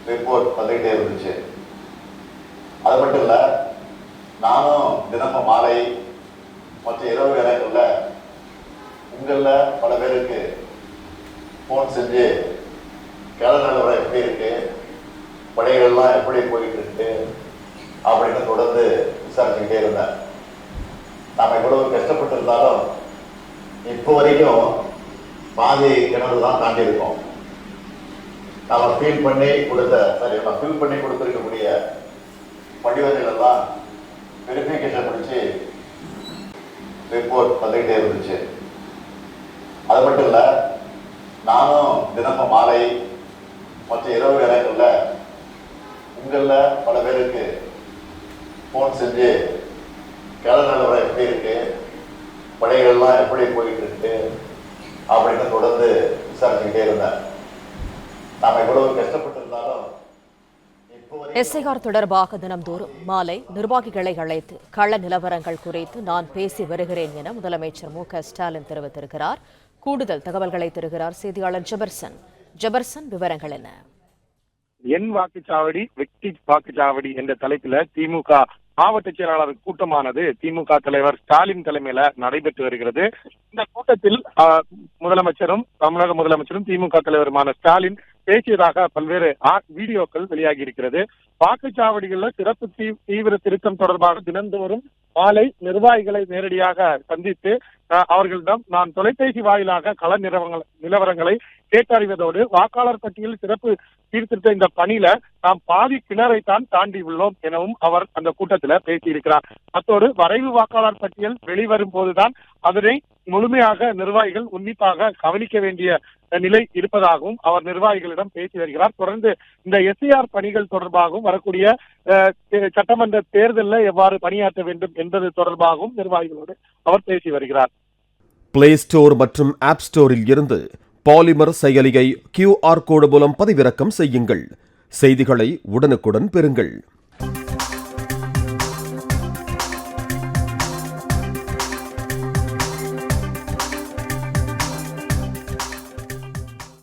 Report வந்துகிட்டே இருந்துச்சு. அது மட்டும் இல்லை, நானும் தினமும் மாலை மற்ற இரவு நேரங்களில் உங்களில் பல பேருக்கு ஃபோன் செஞ்சு கிள நிலவரம் எப்படி இருக்கு, படைகள்லாம் எப்படி போயிட்டு இருக்கு அப்படின்னு தொடர்ந்து விசாரிச்சுக்கிட்டே இருந்தேன். நாம் எவ்வளவு கஷ்டப்பட்டு இருந்தாலும் இப்போ வரைக்கும் பாதி கிணறு தான் தாண்டி இருக்கோம். நம்ம ஃபில் பண்ணி கொடுத்துருக்கக்கூடிய படிவங்கள் எல்லாம் வெரிஃபிகேஷன் முடிச்சு ரிப்போர்ட் வந்துகிட்டே இருந்துச்சு. அது மட்டும் இல்லை, நானும் தினமும் மாலை மற்ற இரவு நேரங்களில் உங்களில் பல பேருக்கு ஃபோன் செஞ்சு கிள நிலவரம் எப்படி இருக்கு, படைகள்லாம் எப்படி போயிட்டு இருக்கு அப்படின்னு தொடர்ந்து விசாரிச்சுக்கிட்டே இருந்தேன். நாம் எவ்வளவு கஷ்டப்பட்டு இருந்தாலும் எஸ்ஐஆர் தொடர்பாக தினம்தோறும் மாலை நிர்வாகிகளை அழைத்து கள நிலவரங்கள் குறித்து நான் பேசி வருகிறேன் என முதலமைச்சர் மு.க.ஸ்டாலின் தெரிவித்திருக்கிறார். கூடுதல் தகவல்களை தருகிறார் செய்தியாளர் ஜெபர்சன். விவரங்கள் என்ன? என் வாக்குச்சாவடி வெற்றி வாக்குச்சாவடி என்ற தலைப்பில் திமுக மாவட்ட செயலாளர் கூட்டமானது திமுக தலைவர் ஸ்டாலின் தலைமையில நடைபெற்று வருகிறது. இந்த கூட்டத்தில் தமிழக முதலமைச்சரும் திமுக தலைவருமான ஸ்டாலின் பேசியதாக பல்வேறு வீடியோக்கள் வெளியாகி இருக்கிறது. வாக்குச்சாவடிகளில் சிறப்பு தீவிர திருத்தம் தொடர்பாக தினந்தோறும் மாலை நிர்வாகிகளை நேரடியாக சந்தித்து அவர்களிடம் நான் தொலைபேசி வாயிலாக கள நிலவரங்களை கேட்டறிவதோடு வாக்காளர் பட்டியல் சிறப்பு சீர்திருத்த இந்த பணியில நாம் பாதி கிணறை தான் தாண்டி உள்ளோம் எனவும் அவர் அந்த கூட்டத்தில் பேசியிருக்கிறார். அத்தோடு வரைவு வாக்காளர் பட்டியல் வெளிவரும் போதுதான் அதனை முழுமையாக நிர்வாகிகள் உன்னிப்பாக கவனிக்க வேண்டிய நிலை இருப்பதாகவும் அவர் நிர்வாகிகளிடம் பேசி வருகிறார். தொடர்ந்து இந்த எஸ்ஐஆர் பணிகள் தொடர்பாகவும் வரக்கூடிய சட்டமன்ற தேர்தலில் எவ்வாறு பணியாற்ற வேண்டும் என்பது தொடர்பாகவும் நிர்வாகிகளோடு அவர் பேசி வருகிறார். பிளே ஸ்டோர் மற்றும் ஆப் ஸ்டோரில் இருந்து பாலிமர் செயலியை QR கோடு மூலம் பதிவிறக்கம் செய்யுங்கள். செய்திகளை உடனுக்குடன் பெறுங்கள்.